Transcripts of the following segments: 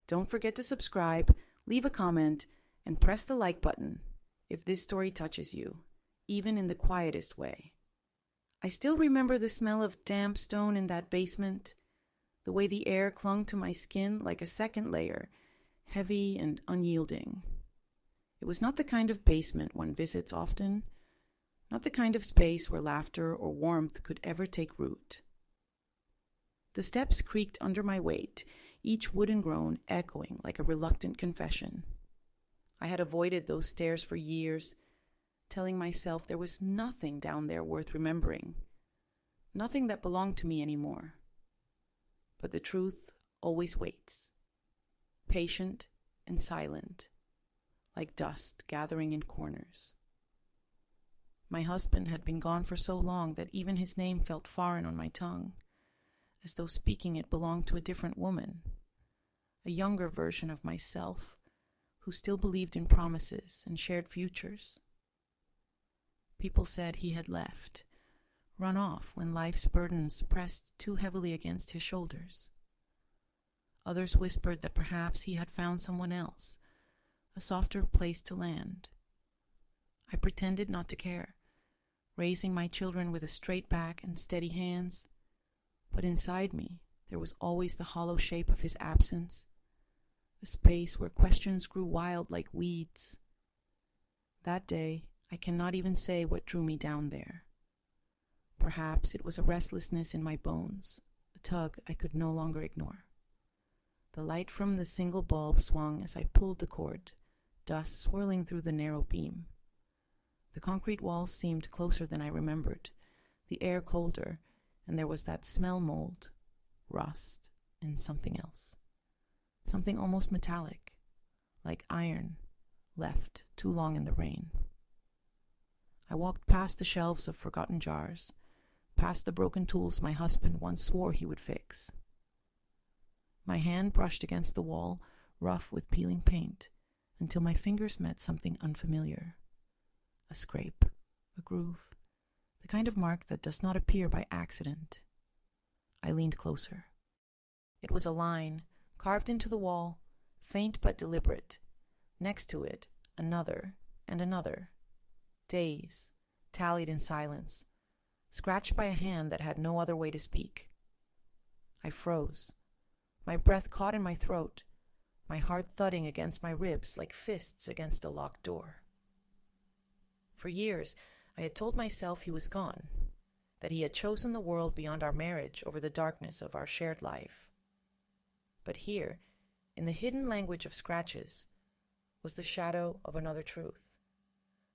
Don't forget to subscribe, leave a comment, and press the like button if this story touches you, even in the quietest way. I still remember the smell of damp stone in that basement, the way the air clung to my skin like a second layer, heavy and unyielding. It was not the kind of basement one visits often, not the kind of space where laughter or warmth could ever take root. The steps creaked under my weight, each wooden groan echoing like a reluctant confession. I had avoided those stairs for years, telling myself there was nothing down there worth remembering, nothing that belonged to me anymore. But the truth always waits, patient and silent, like dust gathering in corners. My husband had been gone for so long that even his name felt foreign on my tongue, as though speaking it belonged to a different woman, a younger version of myself, who still believed in promises and shared futures. People said he had left, run off when life's burdens pressed too heavily against his shoulders. Others whispered that perhaps he had found someone else, a softer place to land. I pretended not to care, raising my children with a straight back and steady hands, but inside me there was always the hollow shape of his absence, a space where questions grew wild like weeds. That day, I cannot even say what drew me down there. Perhaps it was a restlessness in my bones, a tug I could no longer ignore. The light from the single bulb swung as I pulled the cord, dust swirling through the narrow beam. The concrete walls seemed closer than I remembered, the air colder, and there was that smell mold, rust, and something else. Something almost metallic, like iron, left too long in the rain. I walked past the shelves of forgotten jars, past the broken tools my husband once swore he would fix. My hand brushed against the wall, rough with peeling paint, until my fingers met something unfamiliar. A scrape, a groove, the kind of mark that does not appear by accident. I leaned closer. It was a line, carved into the wall, faint but deliberate. Next to it, another and another. Days, tallied in silence, scratched by a hand that had no other way to speak. I froze, my breath caught in my throat, my heart thudding against my ribs like fists against a locked door. For years, I had told myself he was gone, that he had chosen the world beyond our marriage over the darkness of our shared life. But here, in the hidden language of scratches, was the shadow of another truth.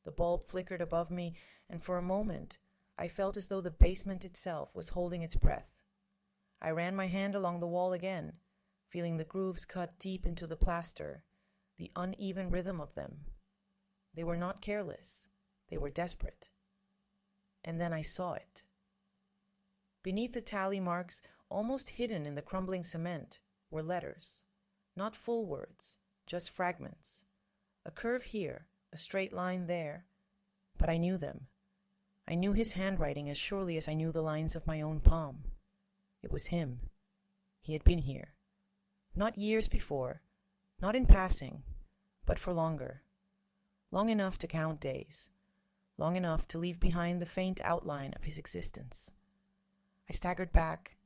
The bulb flickered above me, and for a moment I felt as though the basement itself was holding its breath. I ran my hand along the wall again, feeling the grooves cut deep into the plaster, the uneven rhythm of them. They were not careless. They were desperate. And then I saw it. Beneath the tally marks, almost hidden in the crumbling cement, were letters. Not full words, just fragments. A curve here, a straight line there. But I knew them. I knew his handwriting as surely as I knew the lines of my own palm. It was him. He had been here. Not years before, not in passing, but for longer. Long enough to count days. Long enough to leave behind the faint outline of his existence. I staggered back,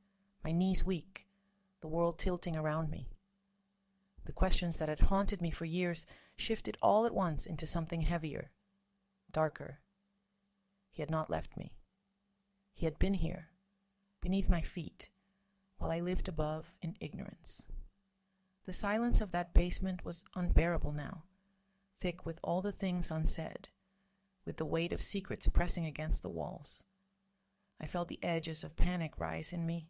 my knees weak, the world tilting around me. The questions that had haunted me for years shifted all at once into something heavier, darker. He had not left me. He had been here, beneath my feet, while I lived above in ignorance. The silence of that basement was unbearable now, thick with all the things unsaid, with the weight of secrets pressing against the walls. I felt the edges of panic rise in me,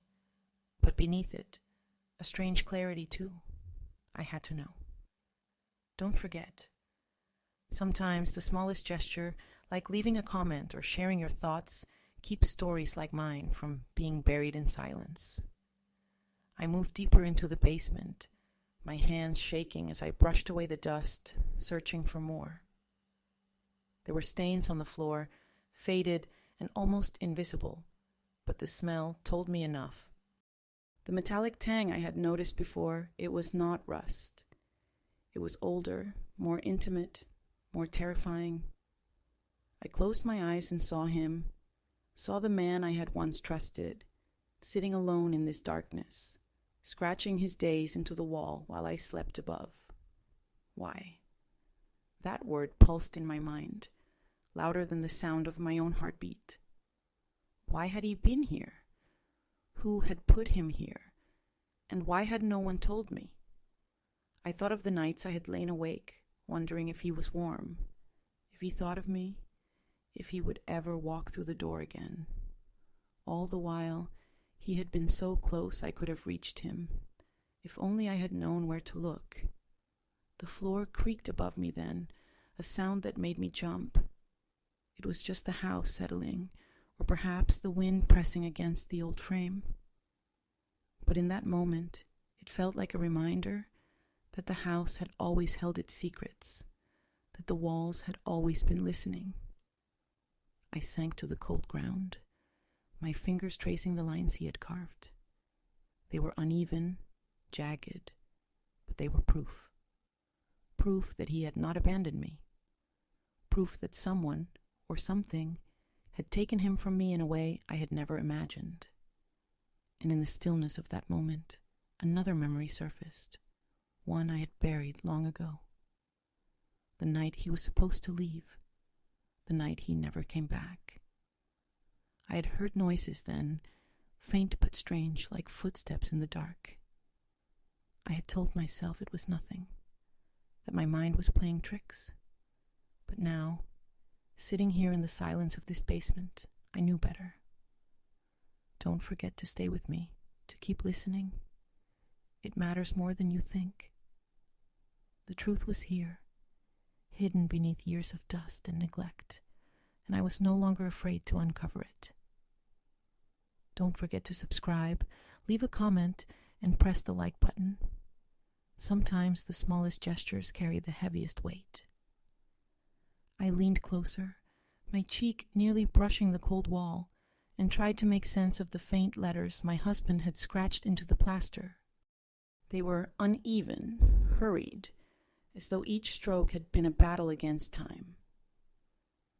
but beneath it, a strange clarity too. I had to know. Don't forget. Sometimes the smallest gesture, like leaving a comment or sharing your thoughts, keeps stories like mine from being buried in silence. I moved deeper into the basement, my hands shaking as I brushed away the dust, searching for more. There were stains on the floor, faded and almost invisible, but the smell told me enough. The metallic tang I had noticed before, it was not rust. It was older, more intimate, more terrifying. I closed my eyes and saw him, saw the man I had once trusted, sitting alone in this darkness, scratching his days into the wall while I slept above. Why? That word pulsed in my mind, louder than the sound of my own heartbeat. Why had he been here? Who had put him here? And why had no one told me? I thought of the nights I had lain awake, wondering if he was warm, if he thought of me, if he would ever walk through the door again. All the while, he had been so close I could have reached him. If only I had known where to look. The floor creaked above me then, a sound that made me jump. It was just the house settling, or perhaps the wind pressing against the old frame. But in that moment, it felt like a reminder that the house had always held its secrets, that the walls had always been listening. I sank to the cold ground, my fingers tracing the lines he had carved. They were uneven, jagged, but they were proof. Proof that he had not abandoned me. Proof that someone, or something, had taken him from me in a way I had never imagined. And in the stillness of that moment, another memory surfaced, one I had buried long ago. The night he was supposed to leave, the night he never came back. I had heard noises then, faint but strange, like footsteps in the dark. I had told myself it was nothing, that my mind was playing tricks. But now, sitting here in the silence of this basement, I knew better. Don't forget to stay with me, to keep listening. It matters more than you think. The truth was here, hidden beneath years of dust and neglect, and I was no longer afraid to uncover it. Don't forget to subscribe, leave a comment, and press the like button. Sometimes the smallest gestures carry the heaviest weight. I leaned closer, my cheek nearly brushing the cold wall, and tried to make sense of the faint letters my husband had scratched into the plaster. They were uneven, hurried, as though each stroke had been a battle against time.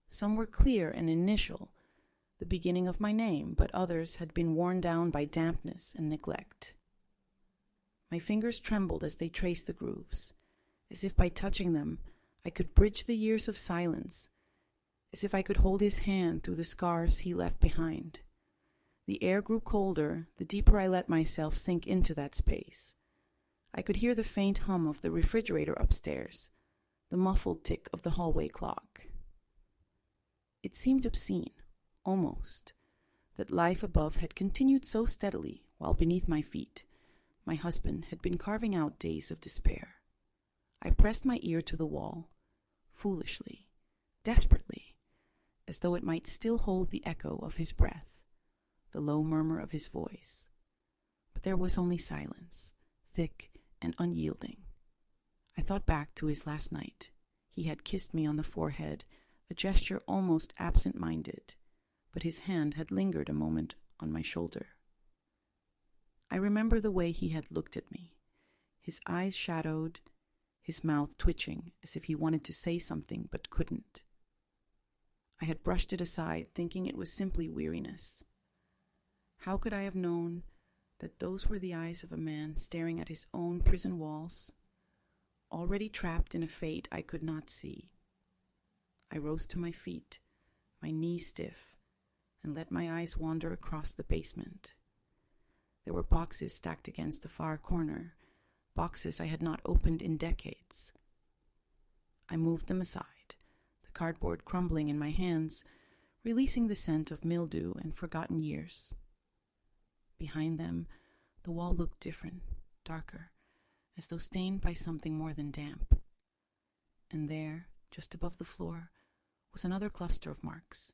Some were clear and initial, the beginning of my name, but others had been worn down by dampness and neglect. My fingers trembled as they traced the grooves, as if by touching them I could bridge the years of silence, as if I could hold his hand through the scars he left behind. The air grew colder the deeper I let myself sink into that space. I could hear the faint hum of the refrigerator upstairs, the muffled tick of the hallway clock. It seemed obscene, almost, that life above had continued so steadily while beneath my feet my husband had been carving out days of despair. I pressed my ear to the wall, foolishly, desperately, as though it might still hold the echo of his breath, the low murmur of his voice. But there was only silence, thick and unyielding. I thought back to his last night. He had kissed me on the forehead, a gesture almost absent-minded, but his hand had lingered a moment on my shoulder. I remember the way he had looked at me, his eyes shadowed, his mouth twitching as if he wanted to say something but couldn't. I had brushed it aside, thinking it was simply weariness. How could I have known that those were the eyes of a man staring at his own prison walls, already trapped in a fate I could not see? I rose to my feet, my knees stiff, and let my eyes wander across the basement. There were boxes stacked against the far corner, boxes I had not opened in decades. I moved them aside, the cardboard crumbling in my hands, releasing the scent of mildew and forgotten years. Behind them, the wall looked different, darker, as though stained by something more than damp. And there, just above the floor, was another cluster of marks.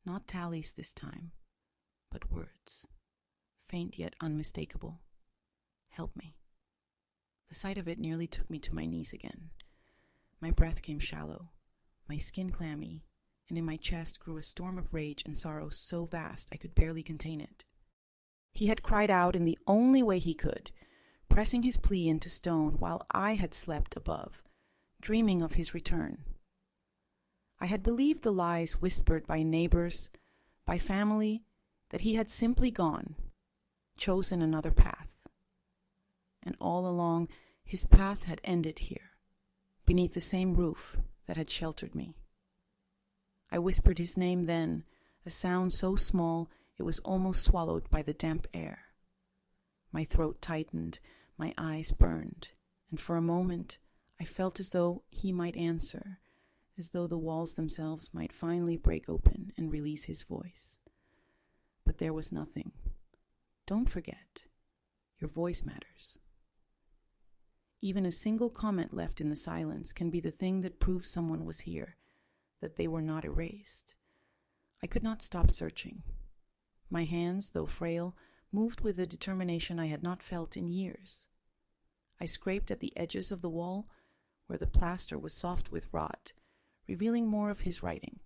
Not tallies this time, but words, faint yet unmistakable. Help me. The sight of it nearly took me to my knees again. My breath came shallow, my skin clammy, and in my chest grew a storm of rage and sorrow so vast I could barely contain it. He had cried out in the only way he could, pressing his plea into stone while I had slept above, dreaming of his return. I had believed the lies whispered by neighbors, by family, that he had simply gone, chosen another path. And all along, his path had ended here, beneath the same roof that had sheltered me. I whispered his name then, a sound so small it was almost swallowed by the damp air. My throat tightened, my eyes burned, and for a moment I felt as though he might answer, as though the walls themselves might finally break open and release his voice. But there was nothing. Don't forget, your voice matters. Even a single comment left in the silence can be the thing that proves someone was here, that they were not erased. I could not stop searching. My hands, though frail, moved with a determination I had not felt in years. I scraped at the edges of the wall, where the plaster was soft with rot, revealing more of his writing.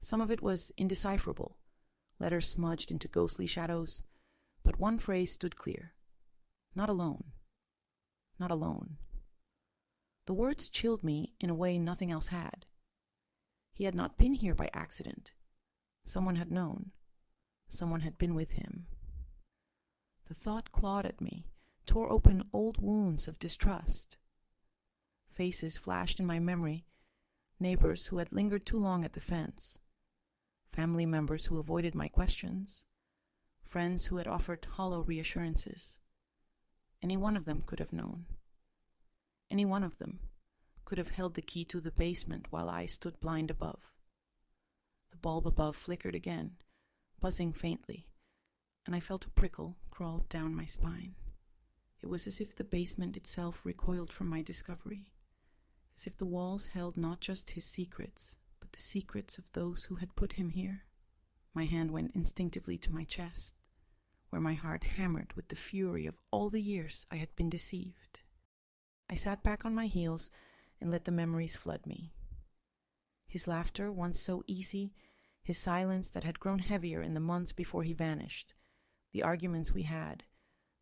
Some of it was indecipherable, letters smudged into ghostly shadows, but one phrase stood clear. Not alone. Not alone. The words chilled me in a way nothing else had. He had not been here by accident. Someone had known. Someone had been with him. The thought clawed at me, tore open old wounds of distrust. Faces flashed in my memory, neighbors who had lingered too long at the fence, family members who avoided my questions, friends who had offered hollow reassurances. Any one of them could have known. Any one of them could have held the key to the basement while I stood blind above. The bulb above flickered again, buzzing faintly, and I felt a prickle crawl down my spine. It was as if the basement itself recoiled from my discovery, as if the walls held not just his secrets, but the secrets of those who had put him here. My hand went instinctively to my chest, where my heart hammered with the fury of all the years I had been deceived. I sat back on my heels and let the memories flood me. His laughter, once so easy, his silence that had grown heavier in the months before he vanished, the arguments we had,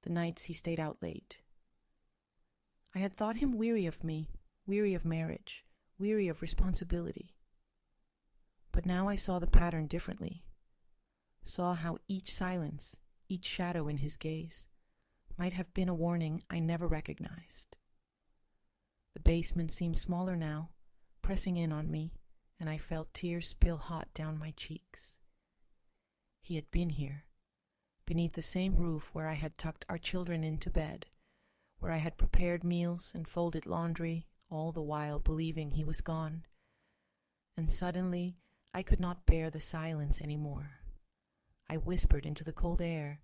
the nights he stayed out late. I had thought him weary of me, weary of marriage, weary of responsibility. But now I saw the pattern differently, saw how each silence, each shadow in his gaze, might have been a warning I never recognized. The basement seemed smaller now, pressing in on me, and I felt tears spill hot down my cheeks. He had been here, beneath the same roof where I had tucked our children into bed, where I had prepared meals and folded laundry, all the while believing he was gone. And suddenly I could not bear the silence any more. I whispered into the cold air,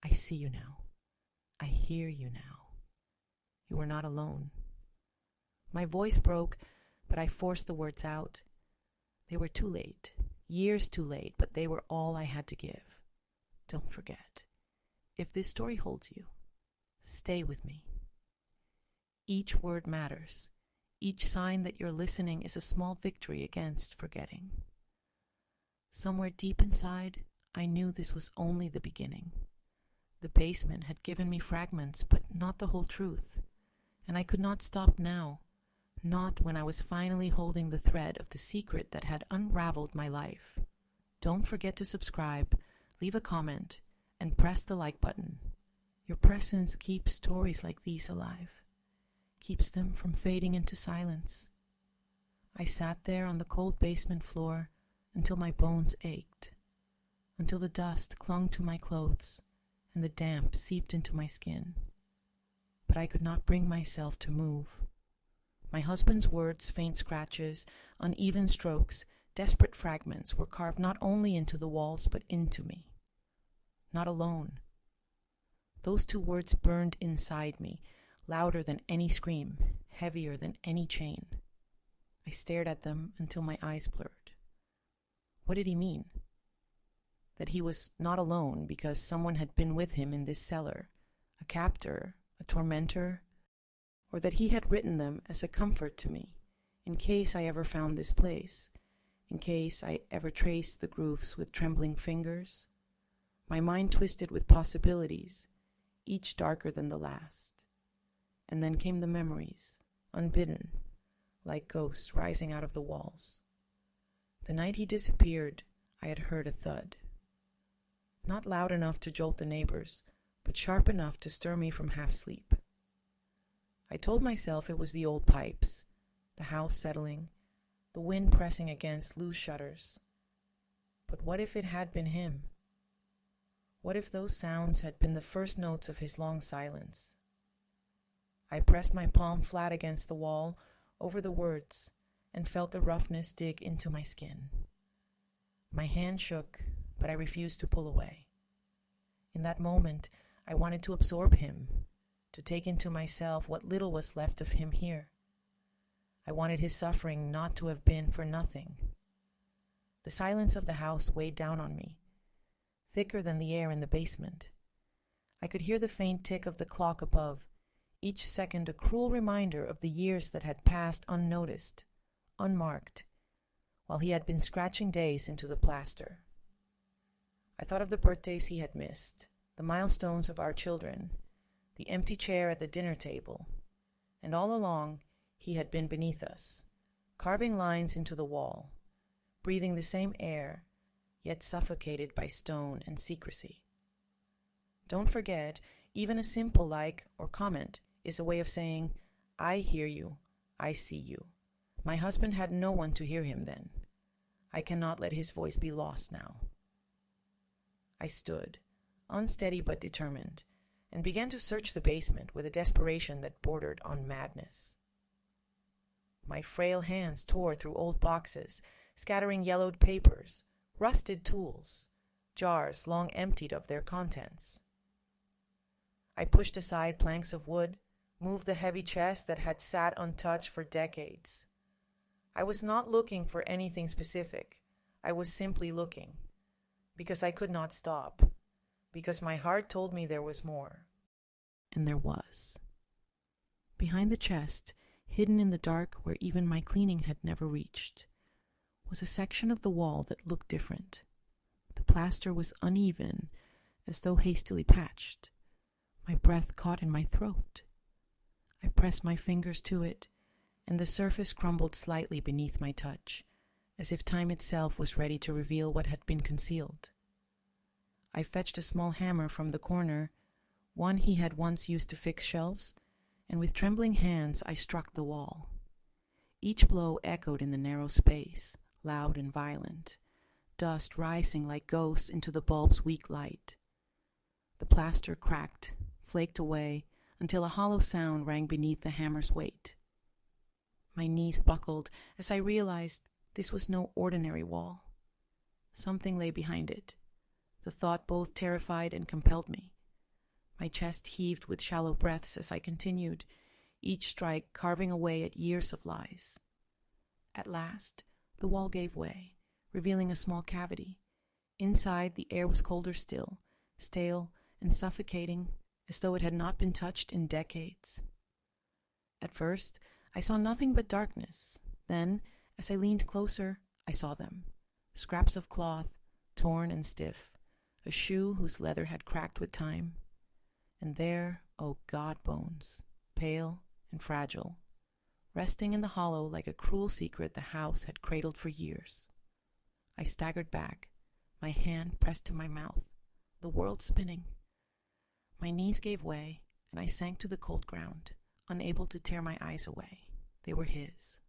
"I see you now. I hear you now. You are not alone." My voice broke, but I forced the words out. They were too late, years too late, but they were all I had to give. Don't forget. If this story holds you, stay with me. Each word matters. Each sign that you're listening is a small victory against forgetting. Somewhere deep inside, I knew this was only the beginning. The basement had given me fragments, but not the whole truth. And I could not stop now, not when I was finally holding the thread of the secret that had unraveled my life. Don't forget to subscribe, leave a comment, and press the like button. Your presence keeps stories like these alive, keeps them from fading into silence. I sat there on the cold basement floor until my bones ached, until the dust clung to my clothes and the damp seeped into my skin. But I could not bring myself to move. My husband's words, faint scratches, uneven strokes, desperate fragments were carved not only into the walls but into me. Not alone. Those two words burned inside me, louder than any scream, heavier than any chain. I stared at them until my eyes blurred. What did he mean? That he was not alone because someone had been with him in this cellar, a captor, a tormentor, or that he had written them as a comfort to me, in case I ever found this place, in case I ever traced the grooves with trembling fingers? My mind twisted with possibilities, each darker than the last. And then came the memories, unbidden, like ghosts rising out of the walls. The night he disappeared, I had heard a thud. Not loud enough to jolt the neighbors, but sharp enough to stir me from half-sleep. I told myself it was the old pipes, the house settling, the wind pressing against loose shutters. But what if it had been him? What if those sounds had been the first notes of his long silence? I pressed my palm flat against the wall, over the words, and felt the roughness dig into my skin. My hand shook, but I refused to pull away. In that moment, I wanted to absorb him, to take into myself what little was left of him here. I wanted his suffering not to have been for nothing. The silence of the house weighed down on me, thicker than the air in the basement. I could hear the faint tick of the clock above, each second a cruel reminder of the years that had passed unnoticed, unmarked, while he had been scratching days into the plaster. I thought of the birthdays he had missed, the milestones of our children, the empty chair at the dinner table, and all along he had been beneath us, carving lines into the wall, breathing the same air, yet suffocated by stone and secrecy. Don't forget, even a simple like or comment is a way of saying, I hear you, I see you. My husband had no one to hear him then. I cannot let his voice be lost now. I stood, unsteady but determined, and began to search the basement with a desperation that bordered on madness. My frail hands tore through old boxes, scattering yellowed papers, rusted tools, jars long emptied of their contents. I pushed aside planks of wood, moved the heavy chest that had sat untouched for decades. I was not looking for anything specific. I was simply looking, because I could not stop, because my heart told me there was more. And there was. Behind the chest, hidden in the dark where even my cleaning had never reached, was a section of the wall that looked different. The plaster was uneven, as though hastily patched. My breath caught in my throat. I pressed my fingers to it, and the surface crumbled slightly beneath my touch, as if time itself was ready to reveal what had been concealed. I fetched a small hammer from the corner, one he had once used to fix shelves, and with trembling hands I struck the wall. Each blow echoed in the narrow space, loud and violent, dust rising like ghosts into the bulb's weak light. The plaster cracked, flaked away, until a hollow sound rang beneath the hammer's weight. My knees buckled as I realized this was no ordinary wall. Something lay behind it. The thought both terrified and compelled me. My chest heaved with shallow breaths as I continued, each strike carving away at years of lies. At last, the wall gave way, revealing a small cavity. Inside, the air was colder still, stale and suffocating, as though it had not been touched in decades. At first, I saw nothing but darkness. Then, as I leaned closer, I saw them. Scraps of cloth, torn and stiff, a shoe whose leather had cracked with time. And there, god bones, pale and fragile, resting in the hollow like a cruel secret the house had cradled for years. I staggered back, my hand pressed to my mouth, the world spinning. My knees gave way, and I sank to the cold ground, unable to tear my eyes away. They were his.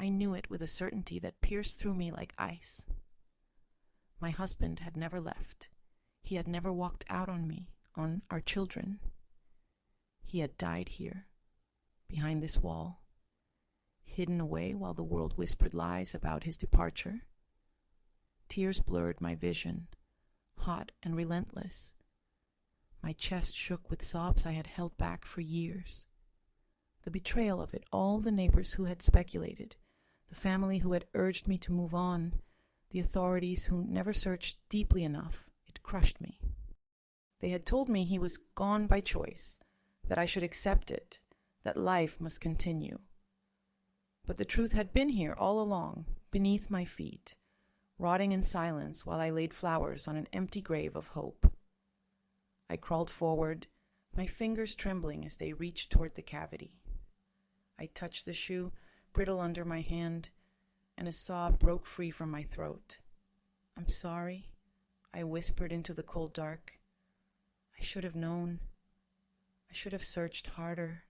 I knew it with a certainty that pierced through me like ice. My husband had never left. He had never walked out on me, on our children. He had died here, behind this wall, hidden away while the world whispered lies about his departure. Tears blurred my vision, hot and relentless. My chest shook with sobs I had held back for years. The betrayal of it all, the neighbors who had speculated, the family who had urged me to move on, the authorities who never searched deeply enough, it crushed me. They had told me he was gone by choice, that I should accept it, that life must continue. But the truth had been here all along, beneath my feet, rotting in silence while I laid flowers on an empty grave of hope. I crawled forward, my fingers trembling as they reached toward the cavity. I touched the shoe, brittle under my hand, and a sob broke free from my throat. "I'm sorry," I whispered into the cold dark. "I should have known. I should have searched harder.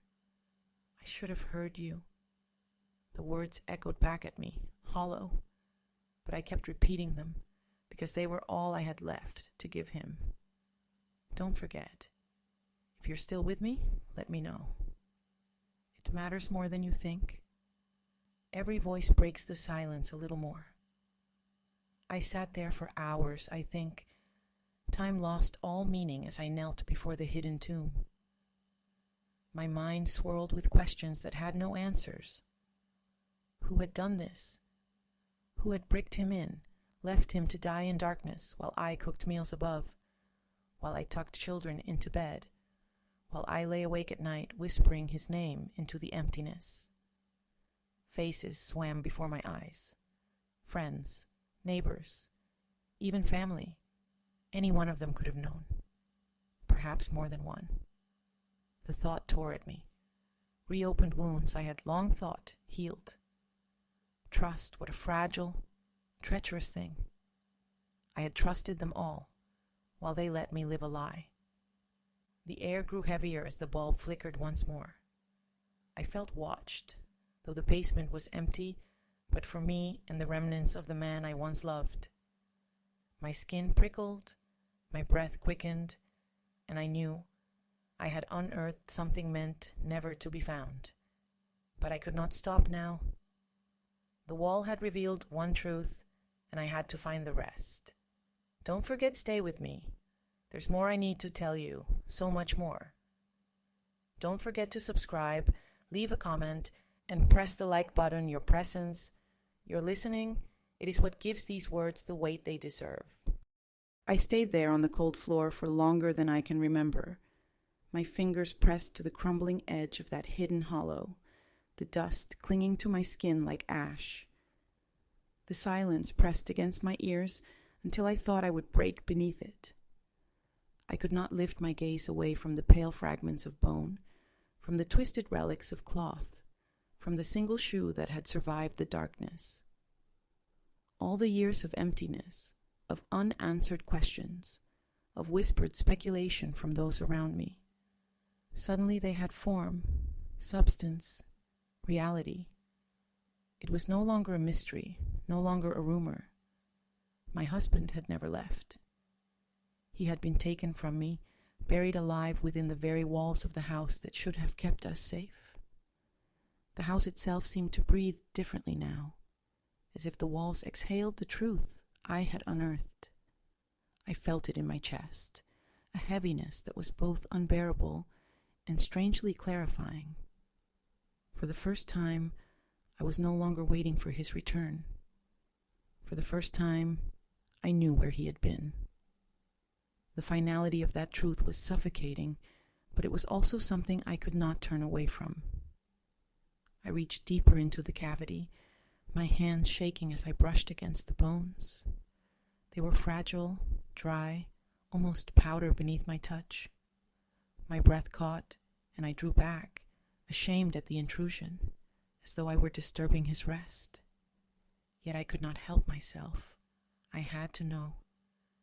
I should have heard you." The words echoed back at me, hollow, but I kept repeating them because they were all I had left to give him. "Don't forget. If you're still with me, let me know. It matters more than you think." Every voice breaks the silence a little more. I sat there for hours, I think. Time lost all meaning as I knelt before the hidden tomb. My mind swirled with questions that had no answers. Who had done this? Who had bricked him in, left him to die in darkness while I cooked meals above, while I tucked children into bed, while I lay awake at night whispering his name into the emptiness? Faces swam before my eyes. Friends, neighbors, even family. Any one of them could have known. Perhaps more than one. The thought tore at me. Reopened wounds I had long thought healed. Trust, what a fragile, treacherous thing. I had trusted them all, while they let me live a lie. The air grew heavier as the bulb flickered once more. I felt watched, though the basement was empty, but for me and the remnants of the man I once loved. My skin prickled, my breath quickened, and I knew I had unearthed something meant never to be found. But I could not stop now. The wall had revealed one truth, and I had to find the rest. Don't forget, stay with me. There's more I need to tell you, so much more. Don't forget to subscribe, leave a comment, and press the like button. Your presence, your listening, it is what gives these words the weight they deserve. I stayed there on the cold floor for longer than I can remember, my fingers pressed to the crumbling edge of that hidden hollow, the dust clinging to my skin like ash. The silence pressed against my ears until I thought I would break beneath it. I could not lift my gaze away from the pale fragments of bone, from the twisted relics of cloth, from the single shoe that had survived the darkness. All the years of emptiness, of unanswered questions, of whispered speculation from those around me. Suddenly they had form, substance, reality. It was no longer a mystery, no longer a rumor. My husband had never left. He had been taken from me, buried alive within the very walls of the house that should have kept us safe. The house itself seemed to breathe differently now, as if the walls exhaled the truth I had unearthed. I felt it in my chest, a heaviness that was both unbearable and strangely clarifying. For the first time, I was no longer waiting for his return. For the first time, I knew where he had been. The finality of that truth was suffocating, but it was also something I could not turn away from. I reached deeper into the cavity, my hands shaking as I brushed against the bones. They were fragile, dry, almost powder beneath my touch. My breath caught, and I drew back, ashamed at the intrusion, as though I were disturbing his rest. Yet I could not help myself. I had to know,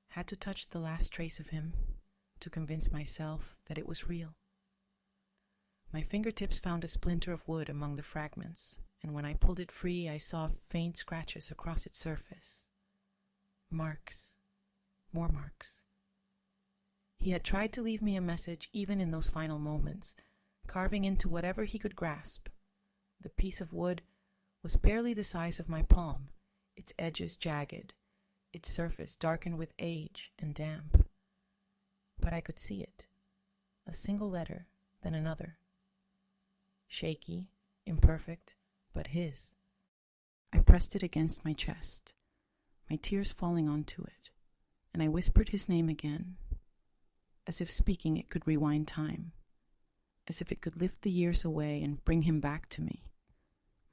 had to touch the last trace of him, to convince myself that it was real. My fingertips found a splinter of wood among the fragments, and when I pulled it free, I saw faint scratches across its surface. Marks. More marks. He had tried to leave me a message even in those final moments, carving into whatever he could grasp. The piece of wood was barely the size of my palm, its edges jagged, its surface darkened with age and damp. But I could see it. A single letter, then another. Shaky, imperfect, but his. I pressed it against my chest, my tears falling onto it, and I whispered his name again, as if speaking it could rewind time, as if it could lift the years away and bring him back to me.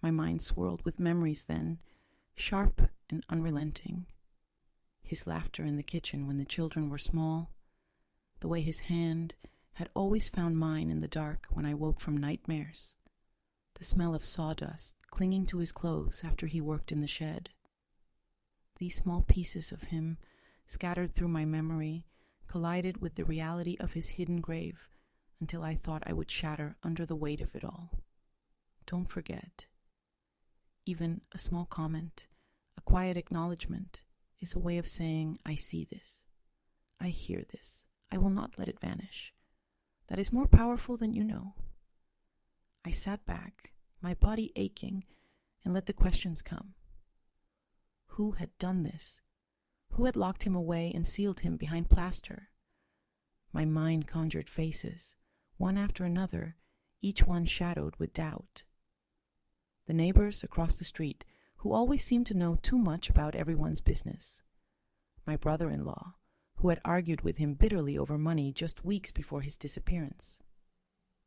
My mind swirled with memories then, sharp and unrelenting, his laughter in the kitchen when the children were small, the way his hand had always found mine in the dark when I woke from nightmares, the smell of sawdust clinging to his clothes after he worked in the shed. These small pieces of him, scattered through my memory, collided with the reality of his hidden grave until I thought I would shatter under the weight of it all. Don't forget. Even a small comment, a quiet acknowledgement, is a way of saying, I see this. I hear this. I will not let it vanish. That is more powerful than you know. I sat back, my body aching, and let the questions come. Who had done this? Who had locked him away and sealed him behind plaster? My mind conjured faces, one after another, each one shadowed with doubt. The neighbors across the street, who always seemed to know too much about everyone's business. My brother-in-law, who had argued with him bitterly over money just weeks before his disappearance.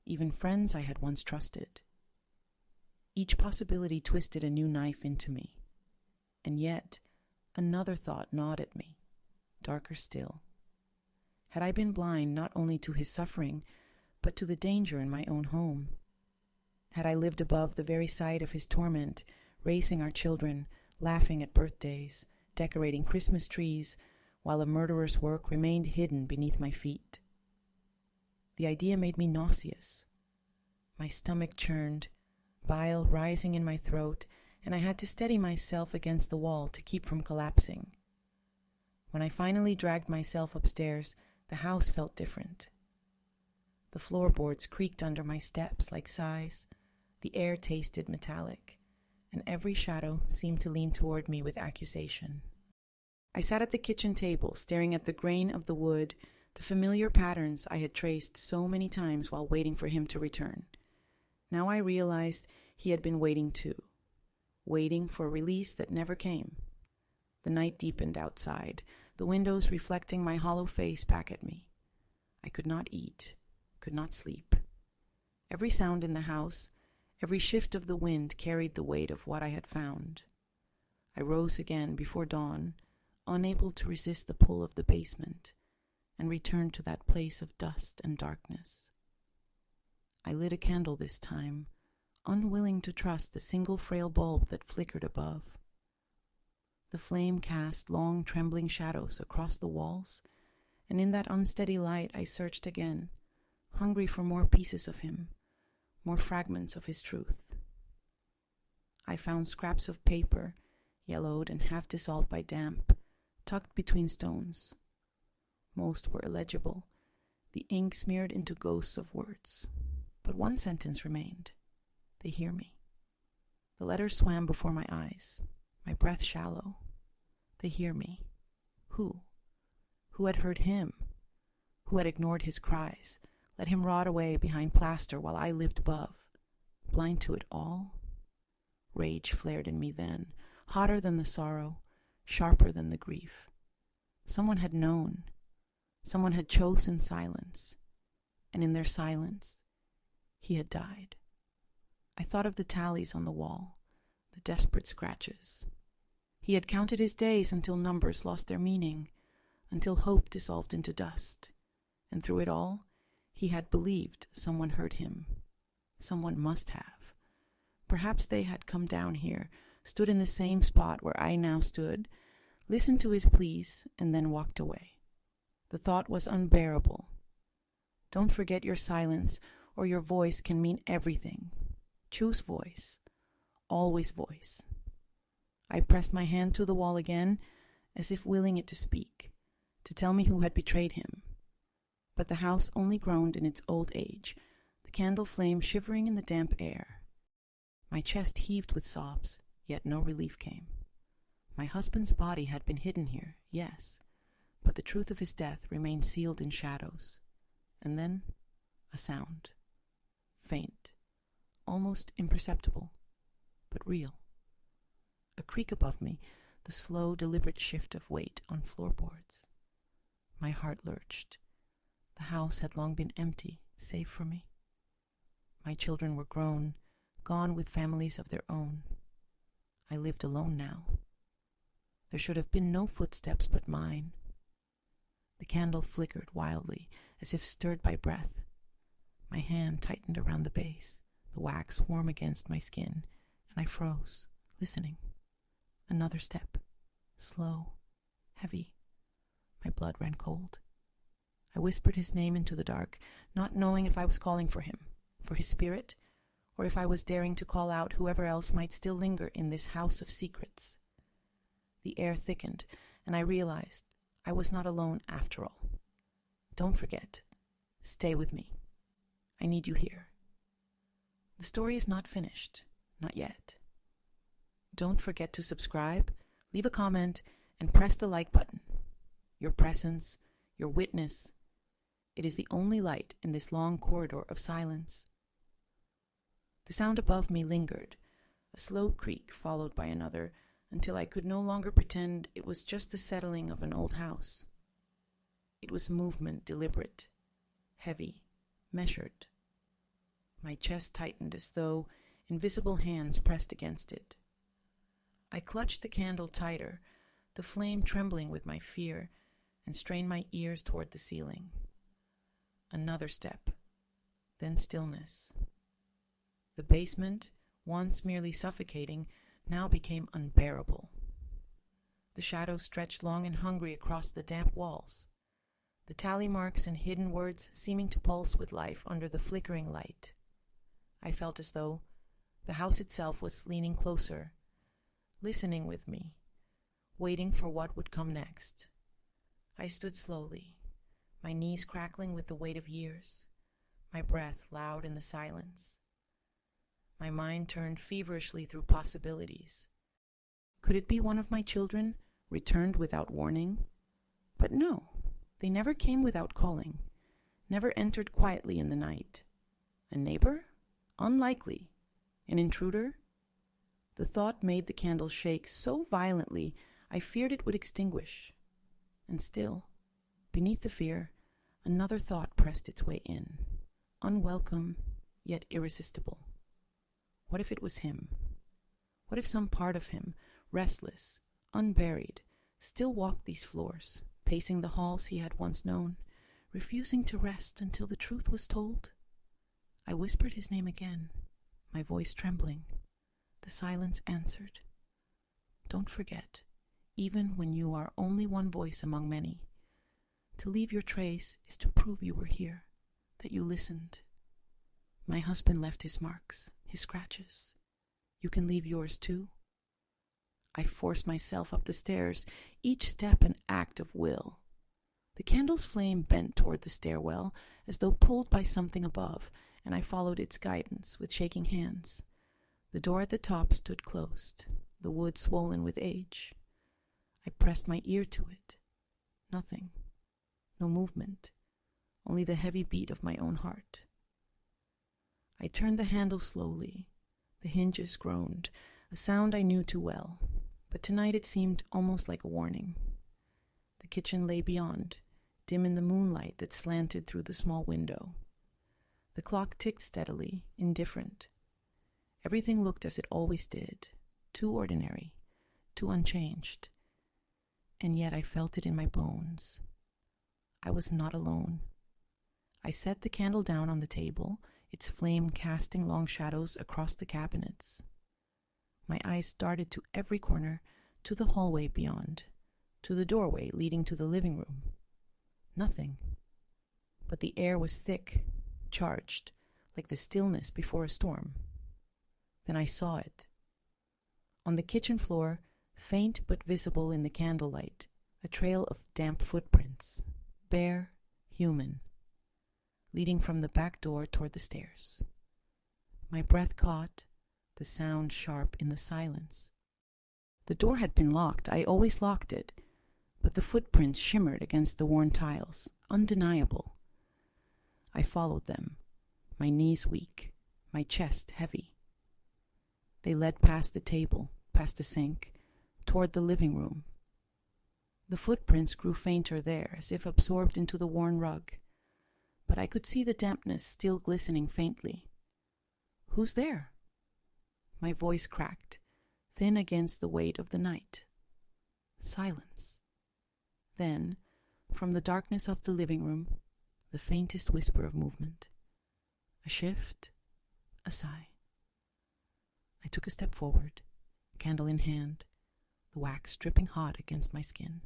Even friends I had once trusted. Each possibility twisted a new knife into me. And yet, another thought gnawed at me, darker still. Had I been blind not only to his suffering, but to the danger in my own home? Had I lived above the very sight of his torment, raising our children, laughing at birthdays, decorating Christmas trees, while a murderer's work remained hidden beneath my feet? The idea made me nauseous. My stomach churned, bile rising in my throat, and I had to steady myself against the wall to keep from collapsing. When I finally dragged myself upstairs, the house felt different. The floorboards creaked under my steps like sighs, the air tasted metallic, and every shadow seemed to lean toward me with accusation. I sat at the kitchen table, staring at the grain of the wood, the familiar patterns I had traced so many times while waiting for him to return. Now I realized he had been waiting too, waiting for a release that never came. The night deepened outside, the windows reflecting my hollow face back at me. I could not eat, could not sleep. Every sound in the house, every shift of the wind carried the weight of what I had found. I rose again before dawn, unable to resist the pull of the basement, and returned to that place of dust and darkness. I lit a candle this time, unwilling to trust the single frail bulb that flickered above. The flame cast long trembling shadows across the walls, and in that unsteady light I searched again, hungry for more pieces of him, more fragments of his truth. I found scraps of paper, yellowed and half dissolved by damp, tucked between stones. Most were illegible, the ink smeared into ghosts of words. But one sentence remained. They hear me. The letters swam before my eyes, my breath shallow. They hear me. Who? Who had heard him? Who had ignored his cries, let him rot away behind plaster while I lived above, blind to it all? Rage flared in me then, hotter than the sorrow, sharper than the grief. Someone had known. Someone had chosen silence. And in their silence, he had died. I thought of the tallies on the wall, the desperate scratches. He had counted his days until numbers lost their meaning, until hope dissolved into dust. And through it all, he had believed someone heard him. Someone must have. Perhaps they had come down here, stood in the same spot where I now stood, listened to his pleas, and then walked away. The thought was unbearable. Don't forget your silence, or your voice can mean everything. Choose voice. Always voice. I pressed my hand to the wall again, as if willing it to speak, to tell me who had betrayed him. But the house only groaned in its old age, the candle flame shivering in the damp air. My chest heaved with sobs, yet no relief came. My husband's body had been hidden here, yes, but the truth of his death remained sealed in shadows. And then, a sound. Faint, almost imperceptible, but real. A creak above me, the slow, deliberate shift of weight on floorboards. My heart lurched. The house had long been empty, save for me. My children were grown, gone with families of their own. I lived alone now. There should have been no footsteps but mine. The candle flickered wildly, as if stirred by breath. My hand tightened around the base, the wax warm against my skin, and I froze, listening. Another step, slow, heavy. My blood ran cold. I whispered his name into the dark, not knowing if I was calling for him, for his spirit, or if I was daring to call out whoever else might still linger in this house of secrets. The air thickened, and I realized I was not alone after all. Don't forget. Stay with me. I need you here. The story is not finished. Not yet. Don't forget to subscribe, leave a comment, and press the like button. Your presence, your witness, it is the only light in this long corridor of silence. The sound above me lingered, a slow creak followed by another, until I could no longer pretend it was just the settling of an old house. It was movement deliberate, heavy, measured. My chest tightened as though invisible hands pressed against it. I clutched the candle tighter, the flame trembling with my fear, and strained my ears toward the ceiling. Another step, then stillness. The basement, once merely suffocating, now became unbearable. The shadows stretched long and hungry across the damp walls, the tally marks and hidden words seeming to pulse with life under the flickering light. I felt as though the house itself was leaning closer, listening with me, waiting for what would come next. I stood slowly, my knees crackling with the weight of years, my breath loud in the silence. My mind turned feverishly through possibilities. Could it be one of my children, returned without warning? But no, they never came without calling, never entered quietly in the night. A neighbor? Unlikely. An intruder? The thought made the candle shake so violently I feared it would extinguish. And still, beneath the fear, another thought pressed its way in, unwelcome yet irresistible. What if it was him? What if some part of him, restless, unburied, still walked these floors, pacing the halls he had once known, refusing to rest until the truth was told? I whispered his name again, my voice trembling. The silence answered. Don't forget, even when you are only one voice among many, to leave your trace is to prove you were here, that you listened. My husband left his marks, his scratches. You can leave yours too. I forced myself up the stairs, each step an act of will. The candle's flame bent toward the stairwell, as though pulled by something above, and I followed its guidance with shaking hands. The door at the top stood closed, the wood swollen with age. I pressed my ear to it. Nothing. No movement. Only the heavy beat of my own heart. I turned the handle slowly. The hinges groaned, a sound I knew too well, but tonight it seemed almost like a warning. The kitchen lay beyond, dim in the moonlight that slanted through the small window. The clock ticked steadily, indifferent. Everything looked as it always did, too ordinary, too unchanged. And yet I felt it in my bones. I was not alone. I set the candle down on the table, its flame casting long shadows across the cabinets. My eyes darted to every corner, to the hallway beyond, to the doorway leading to the living room. Nothing. But the air was thick, charged, like the stillness before a storm. Then I saw it. On the kitchen floor, faint but visible in the candlelight, a trail of damp footprints, bare, human, leading from the back door toward the stairs. My breath caught, the sound sharp in the silence. The door had been locked. I always locked it, but the footprints shimmered against the worn tiles, undeniable. I followed them, my knees weak, my chest heavy. They led past the table, past the sink, toward the living room. The footprints grew fainter there, as if absorbed into the worn rug, but I could see the dampness still glistening faintly. Who's there? My voice cracked, thin against the weight of the night. silence. Then, from the darkness of the living room, the faintest whisper of movement. A shift, a sigh. I took a step forward, candle in hand, the wax dripping hot against my skin.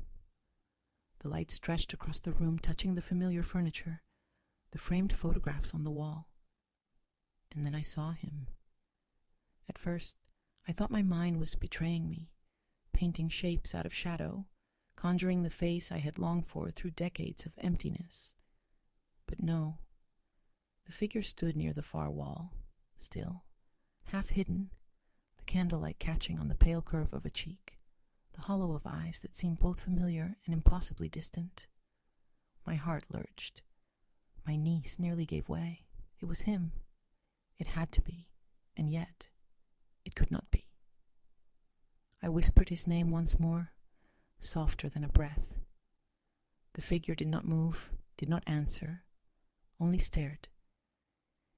The light stretched across the room, touching the familiar furniture, the framed photographs on the wall. And then I saw him. At first, I thought my mind was betraying me, painting shapes out of shadow, conjuring the face I had longed for through decades of emptiness. But no, the figure stood near the far wall, still, half hidden, the candlelight catching on the pale curve of a cheek, the hollow of eyes that seemed both familiar and impossibly distant. My heart lurched. My knees nearly gave way. It was him. It had to be, and yet it could not be. I whispered his name once more, softer than a breath. The figure did not move, did not answer, only stared.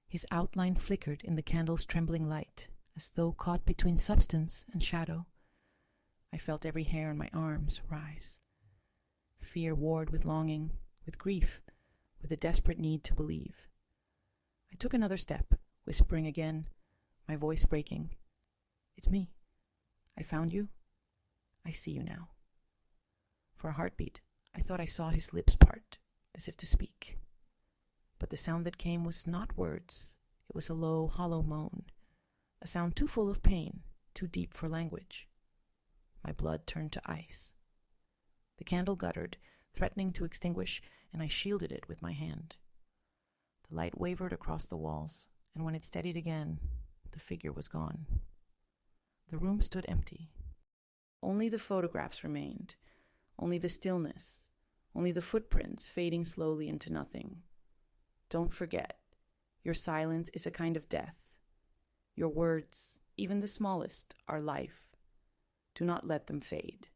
His outline flickered in the candle's trembling light, as though caught between substance and shadow. I felt every hair on my arms rise. Fear warred with longing, with grief, with a desperate need to believe. I took another step, whispering again, my voice breaking. It's me. I found you. I see you now. For a heartbeat, I thought I saw his lips part, as if to speak. But the sound that came was not words. It was a low, hollow moan, a sound too full of pain, too deep for language. My blood turned to ice. The candle guttered, threatening to extinguish, and I shielded it with my hand. The light wavered across the walls, and when it steadied again, the figure was gone. The room stood empty. Only the photographs remained, only the stillness, only the footprints fading slowly into nothing. Don't forget, your silence is a kind of death. Your words, even the smallest, are life. Do not let them fade.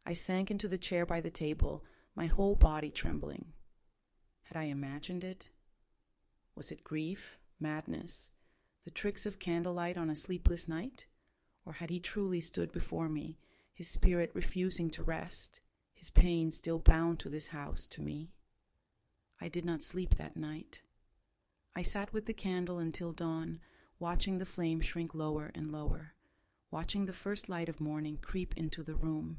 I sank into the chair by the table, my whole body trembling. Had I imagined it? Was it grief, madness, the tricks of candlelight on a sleepless night? Or had he truly stood before me, his spirit refusing to rest, his pain still bound to this house, to me? I did not sleep that night. I sat with the candle until dawn, watching the flame shrink lower and lower, watching the first light of morning creep into the room.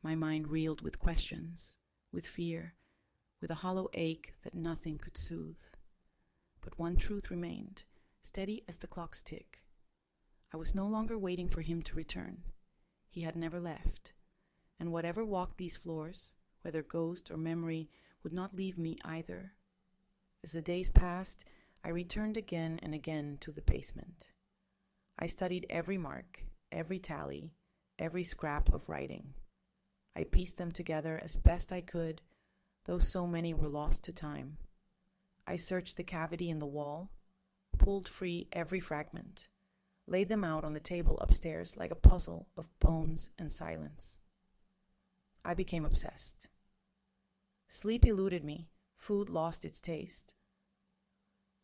My mind reeled with questions, with fear, with a hollow ache that nothing could soothe. But one truth remained, steady as the clock's tick. I was no longer waiting for him to return. He had never left, and whatever walked these floors, whether ghost or memory, would not leave me either. As the days passed, I returned again and again to the basement. I studied every mark, every tally, every scrap of writing. I pieced them together as best I could, though so many were lost to time. I searched the cavity in the wall, pulled free every fragment, laid them out on the table upstairs like a puzzle of bones and silence. I became obsessed. Sleep eluded me, food lost its taste.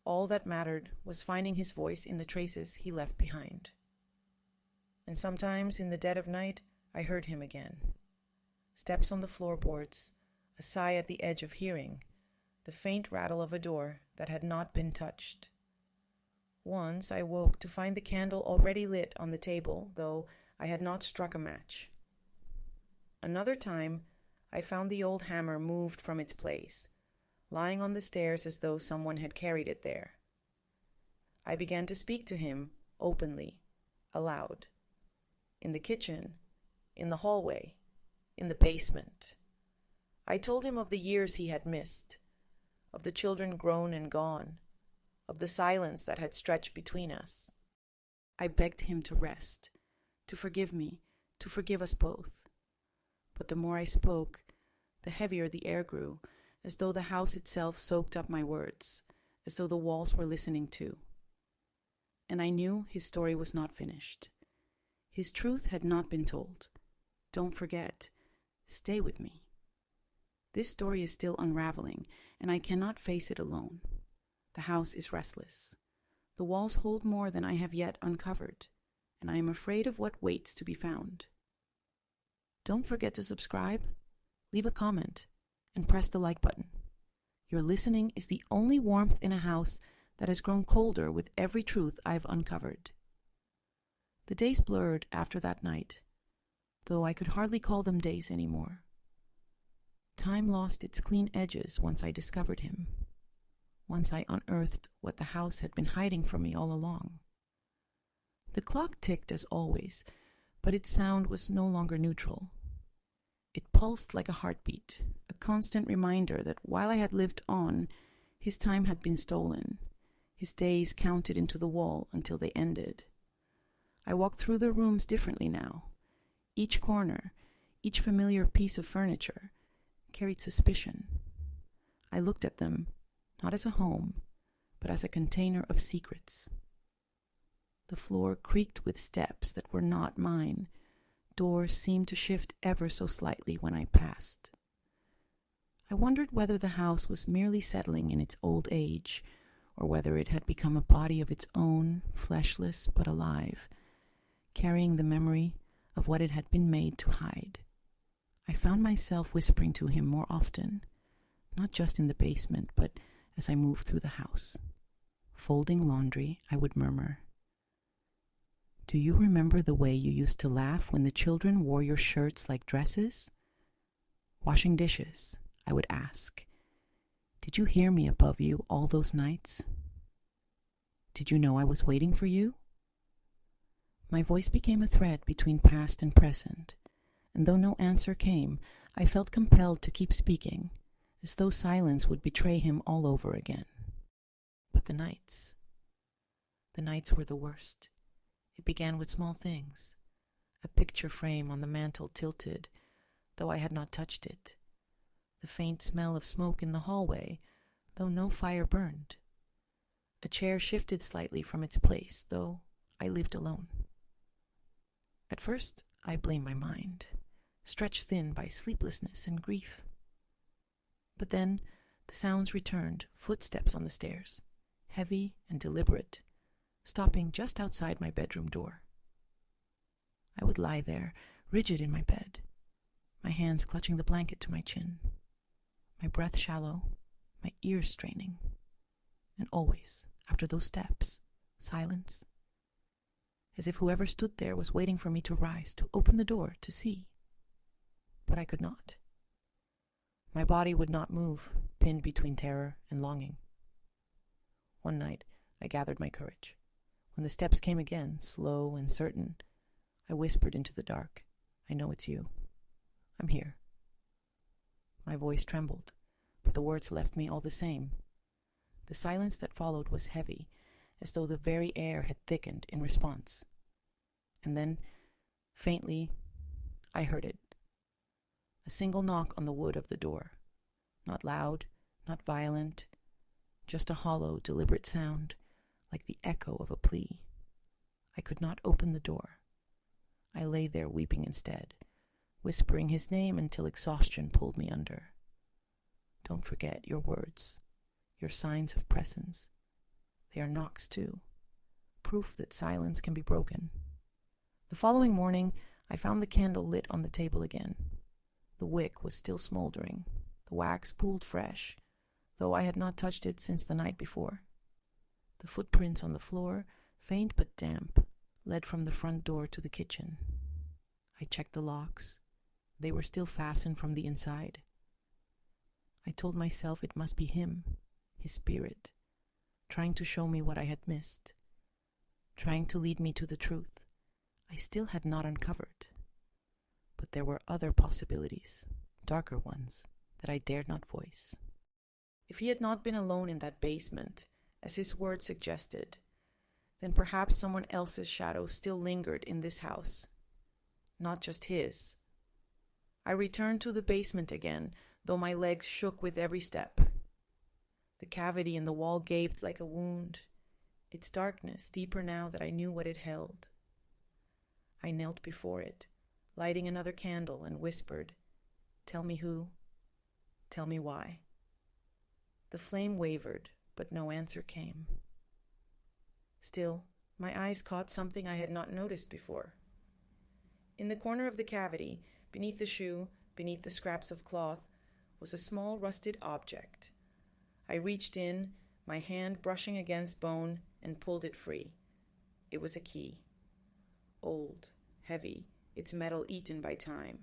All that mattered was finding his voice in the traces he left behind. And sometimes in the dead of night, I heard him again. Steps on the floorboards, a sigh at the edge of hearing, the faint rattle of a door that had not been touched. Once I woke to find the candle already lit on the table, though I had not struck a match. Another time, I found the old hammer moved from its place, lying on the stairs as though someone had carried it there. I began to speak to him openly, aloud. In the kitchen, in the hallway, in the basement. I told him of the years he had missed, of the children grown and gone, of the silence that had stretched between us. I begged him to rest, to forgive me, to forgive us both. But the more I spoke, the heavier the air grew, as though the house itself soaked up my words, as though the walls were listening too. And I knew his story was not finished. His truth had not been told. Don't forget. Stay with me. This story is still unraveling, and I cannot face it alone. The house is restless. The walls hold more than I have yet uncovered, and I am afraid of what waits to be found. Don't forget to subscribe, leave a comment, and press the like button. Your listening is the only warmth in a house that has grown colder with every truth I've uncovered. The days blurred after that night, though I could hardly call them days anymore. Time lost its clean edges once I discovered him, once I unearthed what the house had been hiding from me all along. The clock ticked as always, but its sound was no longer neutral. It pulsed like a heartbeat, a constant reminder that while I had lived on, his time had been stolen, his days counted into the wall until they ended. I walked through the rooms differently now. Each corner, each familiar piece of furniture, carried suspicion. I looked at them, not as a home, but as a container of secrets. The floor creaked with steps that were not mine. Doors seemed to shift ever so slightly when I passed. I wondered whether the house was merely settling in its old age, or whether it had become a body of its own, fleshless but alive, carrying the memory of what it had been made to hide. I found myself whispering to him more often, not just in the basement, but as I moved through the house. Folding laundry, I would murmur, "Do you remember the way you used to laugh when the children wore your shirts like dresses?" Washing dishes, I would ask, "Did you hear me above you all those nights? Did you know I was waiting for you?" My voice became a thread between past and present, and though no answer came, I felt compelled to keep speaking, as though silence would betray him all over again. But the nights were the worst. It began with small things. A picture frame on the mantel tilted, though I had not touched it. The faint smell of smoke in the hallway, though no fire burned. A chair shifted slightly from its place, though I lived alone. At first, I blamed my mind, stretched thin by sleeplessness and grief. But then the sounds returned, footsteps on the stairs, heavy and deliberate, stopping just outside my bedroom door. I would lie there, rigid in my bed, my hands clutching the blanket to my chin, my breath shallow, my ears straining, and always, after those steps, silence, as if whoever stood there was waiting for me to rise, to open the door, to see. But I could not. My body would not move, pinned between terror and longing. One night, I gathered my courage. When the steps came again, slow and certain, I whispered into the dark, "I know it's you. I'm here." My voice trembled, but the words left me all the same. The silence that followed was heavy, as though the very air had thickened in response. And then, faintly, I heard it. A single knock on the wood of the door. Not loud, not violent, just a hollow, deliberate sound, like the echo of a plea. I could not open the door. I lay there weeping instead, whispering his name until exhaustion pulled me under. Don't forget your words, your signs of presence. They are knocks too, proof that silence can be broken. The following morning, I found the candle lit on the table again. The wick was still smoldering, the wax pooled fresh, though I had not touched it since the night before. The footprints on the floor, faint but damp, led from the front door to the kitchen. I checked the locks. They were still fastened from the inside. I told myself it must be him, his spirit, trying to show me what I had missed, trying to lead me to the truth I still had not uncovered. But there were other possibilities, darker ones, that I dared not voice. If he had not been alone in that basement, as his words suggested, then perhaps someone else's shadow still lingered in this house, not just his. I returned to the basement again, though my legs shook with every step. The cavity in the wall gaped like a wound, its darkness deeper now that I knew what it held. I knelt before it, lighting another candle, and whispered, "Tell me who, tell me why." The flame wavered, but no answer came. Still, my eyes caught something I had not noticed before. In the corner of the cavity, Beneath the shoe, beneath the scraps of cloth, was a small rusted object. I reached in, my hand brushing against bone, and pulled it free. It was a key. Old, heavy, its metal eaten by time.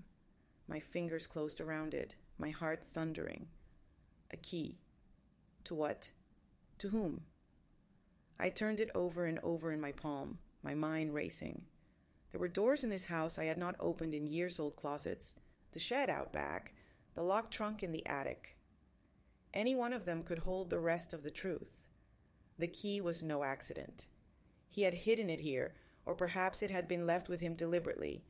My fingers closed around it, my heart thundering. A key. To what? To whom? I turned it over and over in my palm, my mind racing. There were doors in this house I had not opened in years-old closets, the shed out back, the locked trunk in the attic. Any one of them could hold the rest of the truth. The key was no accident. He had hidden it here, or perhaps it had been left with him deliberately,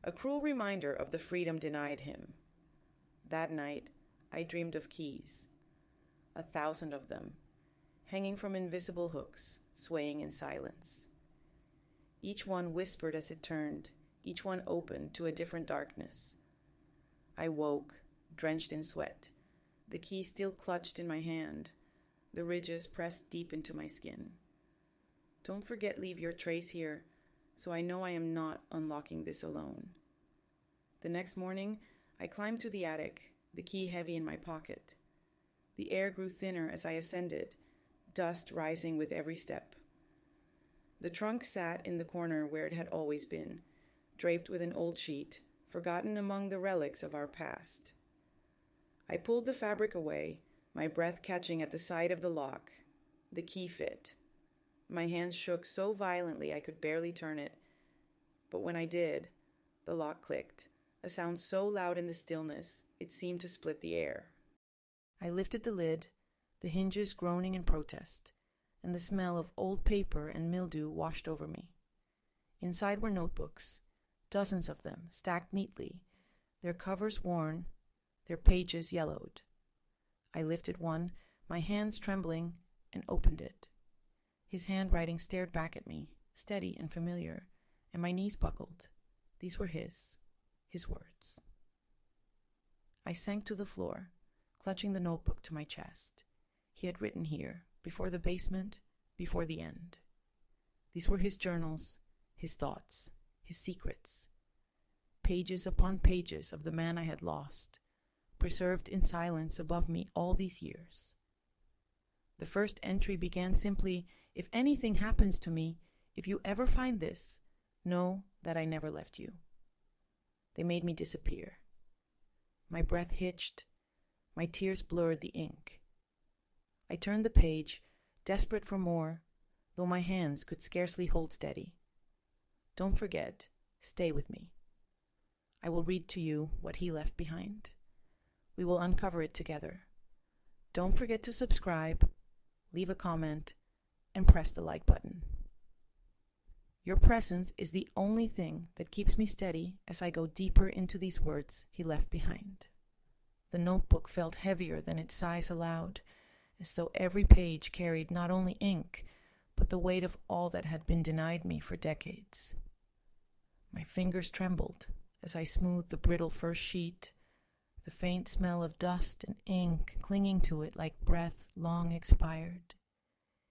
a cruel reminder of the freedom denied him. That night, I dreamed of keys, 1,000 of them, hanging from invisible hooks, swaying in silence. Each one whispered as it turned, each one opened to a different darkness. I woke, drenched in sweat, the key still clutched in my hand, the ridges pressed deep into my skin. Don't forget, leave your trace here, so I know I am not unlocking this alone. The next morning, I climbed to the attic, the key heavy in my pocket. The air grew thinner as I ascended, dust rising with every step. The trunk sat in the corner where it had always been, draped with an old sheet, forgotten among the relics of our past. I pulled the fabric away, my breath catching at the side of the lock. The key fit. My hands shook so violently I could barely turn it, but when I did, the lock clicked, a sound so loud in the stillness it seemed to split the air. I lifted the lid, the hinges groaning in protest, and the smell of old paper and mildew washed over me. Inside were notebooks, dozens of them, stacked neatly, their covers worn, their pages yellowed. I lifted one, my hands trembling, and opened it. His handwriting stared back at me, steady and familiar, and my knees buckled. These were his words. I sank to the floor, clutching the notebook to my chest. He had written here, before the basement, before the end. These were his journals, his thoughts, his secrets. Pages upon pages of the man I had lost, preserved in silence above me all these years. The first entry began simply, "If anything happens to me, if you ever find this, know that I never left you." They made me disappear. My breath hitched, my tears blurred the ink. I turned the page, desperate for more, though my hands could scarcely hold steady. Don't forget, stay with me. I will read to you what he left behind. We will uncover it together. Don't forget to subscribe, leave a comment, and press the like button. Your presence is the only thing that keeps me steady as I go deeper into these words he left behind. The notebook felt heavier than its size allowed, as though every page carried not only ink, but the weight of all that had been denied me for decades. My fingers trembled as I smoothed the brittle first sheet, the faint smell of dust and ink clinging to it like breath long expired.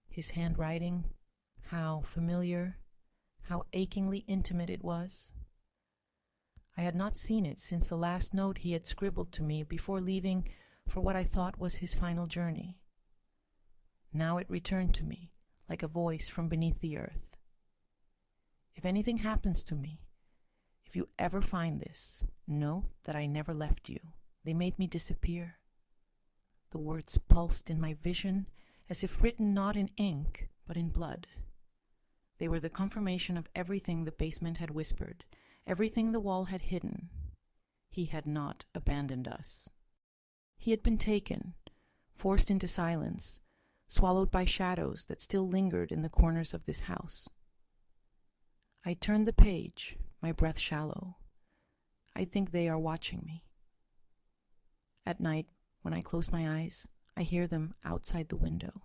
His handwriting, how familiar, how achingly intimate it was. I had not seen it since the last note he had scribbled to me before leaving for what I thought was his final journey. Now it returned to me like a voice from beneath the earth. If anything happens to me, if you ever find this, know that I never left you. They made me disappear. The words pulsed in my vision as if written not in ink, but in blood. They were the confirmation of everything the basement had whispered, everything the wall had hidden. He had not abandoned us. He had been taken, forced into silence, swallowed by shadows that still lingered in the corners of this house. I turned the page, my breath shallow. I think they are watching me. At night, when I close my eyes, I hear them outside the window.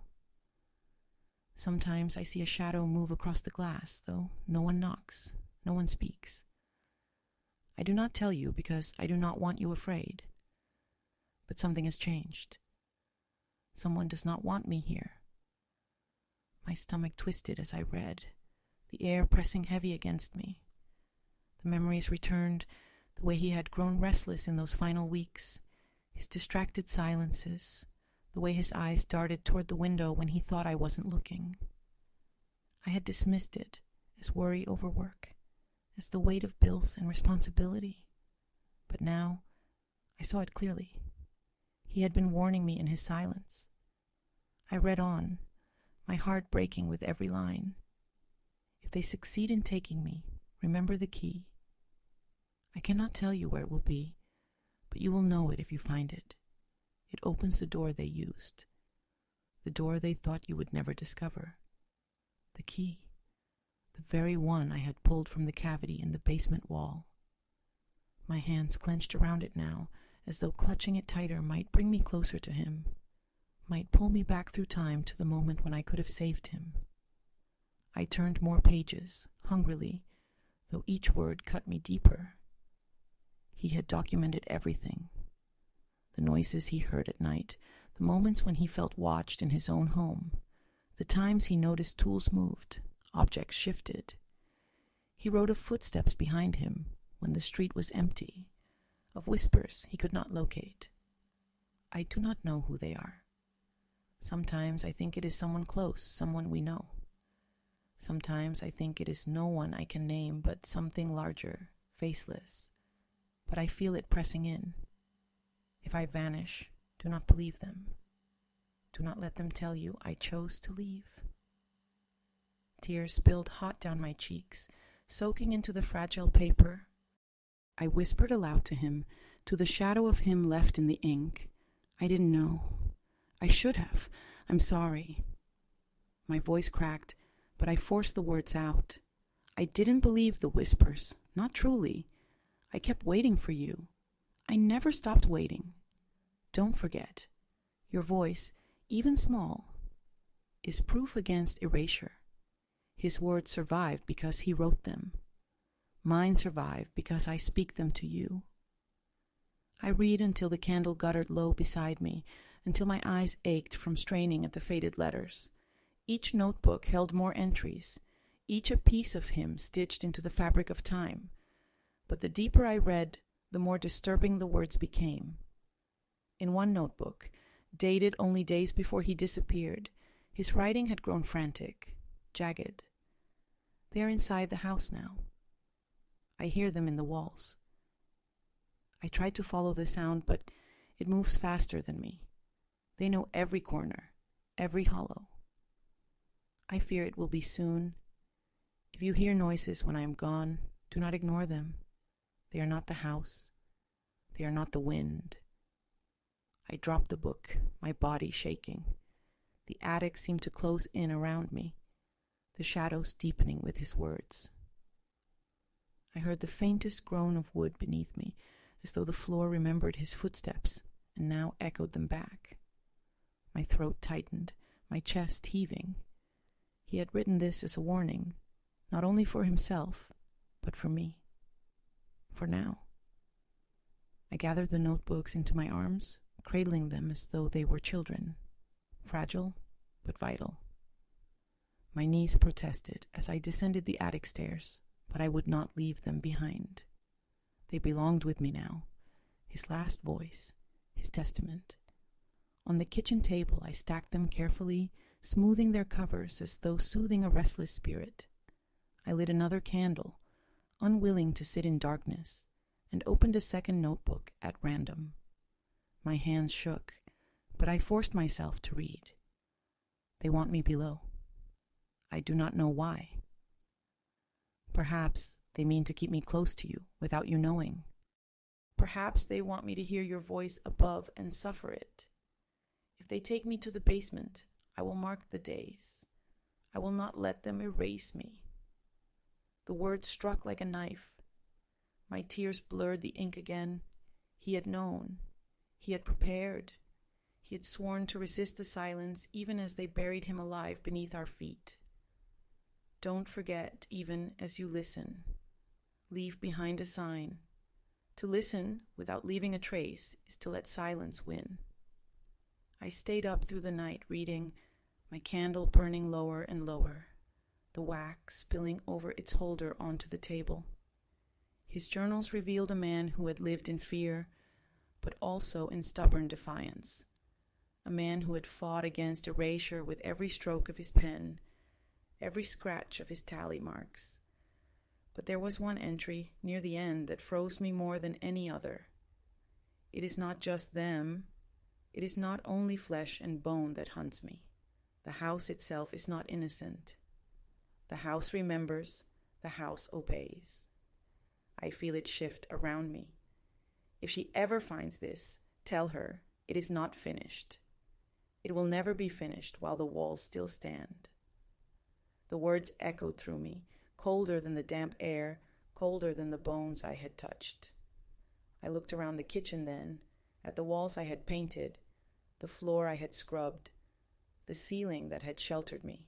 Sometimes I see a shadow move across the glass, though no one knocks, no one speaks. I do not tell you because I do not want you afraid. But something has changed. Someone does not want me here. My stomach twisted as I read, the air pressing heavy against me. The memories returned, the way he had grown restless in those final weeks, his distracted silences, the way his eyes darted toward the window when he thought I wasn't looking. I had dismissed it as worry over work, as the weight of bills and responsibility. But now I saw it clearly. He had been warning me in his silence. I read on, my heart breaking with every line. If they succeed in taking me, remember the key. I cannot tell you where it will be, but you will know it if you find it. It opens the door they used, the door they thought you would never discover. The key, the very one I had pulled from the cavity in the basement wall. My hands clenched around it now, as though clutching it tighter might bring me closer to him, might pull me back through time to the moment when I could have saved him. I turned more pages, hungrily, though each word cut me deeper. He had documented everything. The noises he heard at night, the moments when he felt watched in his own home, the times he noticed tools moved, objects shifted. He wrote of footsteps behind him when the street was empty, of whispers he could not locate. I do not know who they are. Sometimes I think it is someone close, someone we know. Sometimes I think it is no one I can name, but something larger, faceless. But I feel it pressing in. If I vanish, do not believe them. Do not let them tell you I chose to leave. Tears spilled hot down my cheeks, soaking into the fragile paper. I whispered aloud to him, to the shadow of him left in the ink. I didn't know. I should have. I'm sorry. My voice cracked, but I forced the words out. I didn't believe the whispers, not truly. I kept waiting for you. I never stopped waiting. Don't forget, your voice, even small, is proof against erasure. His words survived because he wrote them. Mine survive because I speak them to you. I read until the candle guttered low beside me, until my eyes ached from straining at the faded letters. Each notebook held more entries, each a piece of him stitched into the fabric of time. But the deeper I read, the more disturbing the words became. In one notebook, dated only days before he disappeared, his writing had grown frantic, jagged. They are inside the house now. I hear them in the walls. I try to follow the sound, but it moves faster than me. They know every corner, every hollow. I fear it will be soon. If you hear noises when I am gone, do not ignore them. They are not the house. They are not the wind. I drop the book, my body shaking. The attic seemed to close in around me, the shadows deepening with his words. I heard the faintest groan of wood beneath me, as though the floor remembered his footsteps and now echoed them back. My throat tightened, my chest heaving. He had written this as a warning, not only for himself, but for me. For now. I gathered the notebooks into my arms, cradling them as though they were children, fragile but vital. My knees protested as I descended the attic stairs, but I would not leave them behind. They belonged with me now, his last voice, his testament. On the kitchen table I stacked them carefully, smoothing their covers as though soothing a restless spirit. I lit another candle, unwilling to sit in darkness, and opened a second notebook at random. My hands shook, but I forced myself to read. They want me below. I do not know why. Perhaps they mean to keep me close to you without you knowing. Perhaps they want me to hear your voice above and suffer it. If they take me to the basement, I will mark the days. I will not let them erase me. The words struck like a knife. My tears blurred the ink again. He had known. He had prepared. He had sworn to resist the silence even as they buried him alive beneath our feet. Don't forget even as you listen. Leave behind a sign. To listen without leaving a trace is to let silence win. I stayed up through the night reading, my candle burning lower and lower, the wax spilling over its holder onto the table. His journals revealed a man who had lived in fear, but also in stubborn defiance. A man who had fought against erasure with every stroke of his pen, every scratch of his tally marks. But there was one entry near the end that froze me more than any other. It is not just them. It is not only flesh and bone that hunts me. The house itself is not innocent. The house remembers, the house obeys. I feel it shift around me. If she ever finds this, tell her it is not finished. It will never be finished while the walls still stand. The words echoed through me, colder than the damp air, colder than the bones I had touched. I looked around the kitchen then, at the walls I had painted, the floor I had scrubbed, the ceiling that had sheltered me.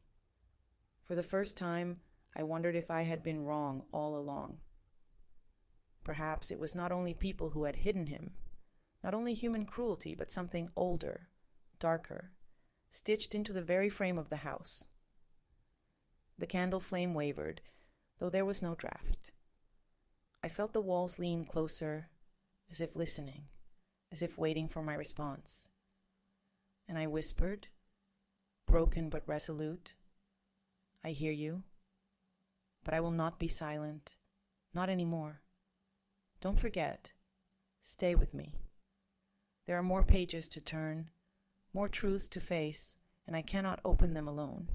For the first time, I wondered if I had been wrong all along. Perhaps it was not only people who had hidden him, not only human cruelty, but something older, darker, stitched into the very frame of the house. The candle flame wavered, though there was no draught. I felt the walls lean closer, as if listening, as if waiting for my response. And I whispered, broken but resolute, I hear you, but I will not be silent, not anymore. Don't forget, stay with me. There are more pages to turn, more truths to face, and I cannot open them alone.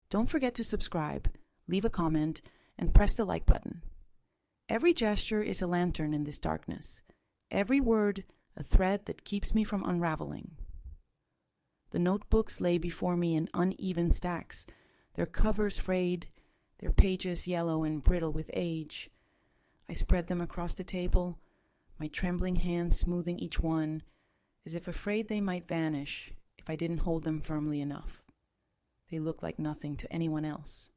Don't forget to subscribe, leave a comment, and press the like button. Every gesture is a lantern in this darkness, every word a thread that keeps me from unraveling. The notebooks lay before me in uneven stacks, their covers frayed, their pages yellow and brittle with age. I spread them across the table, my trembling hands smoothing each one, as if afraid they might vanish if I didn't hold them firmly enough. They looked like nothing to anyone else,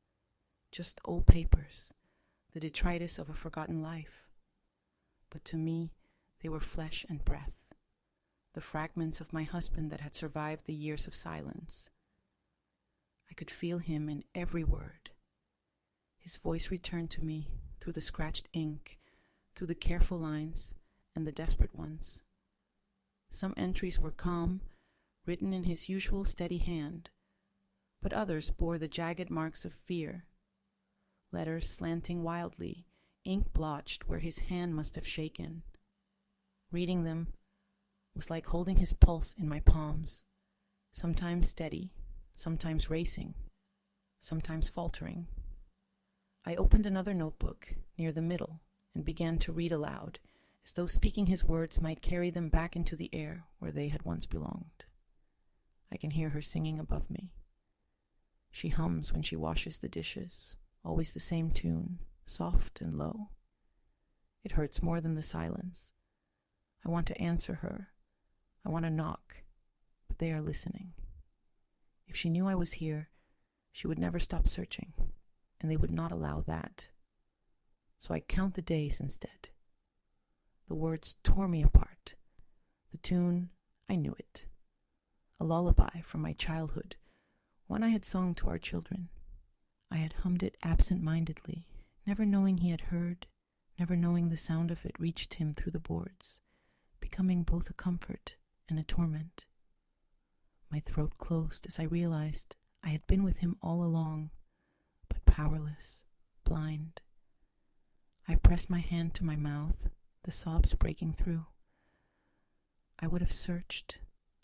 just old papers, the detritus of a forgotten life. But to me, they were flesh and breath, the fragments of my husband that had survived the years of silence. I could feel him in every word. His voice returned to me through the scratched ink, through the careful lines and the desperate ones. Some entries were calm, written in his usual steady hand, but others bore the jagged marks of fear. Letters slanting wildly, ink blotched where his hand must have shaken. Reading them was like holding his pulse in my palms, sometimes steady, sometimes racing, sometimes faltering. I opened another notebook near the middle and began to read aloud, as though speaking his words might carry them back into the air where they had once belonged. I can hear her singing above me. She hums when she washes the dishes, always the same tune, soft and low. It hurts more than the silence. I want to answer her. I want to knock, but they are listening. If she knew I was here, she would never stop searching, and they would not allow that. So I count the days instead. The words tore me apart. The tune, I knew it. A lullaby from my childhood, one I had sung to our children. I had hummed it absent-mindedly, never knowing he had heard, never knowing the sound of it reached him through the boards, becoming both a comfort and a torment. My throat closed as I realized I had been with him all along, but powerless, blind. I pressed my hand to my mouth, the sobs breaking through. I would have searched,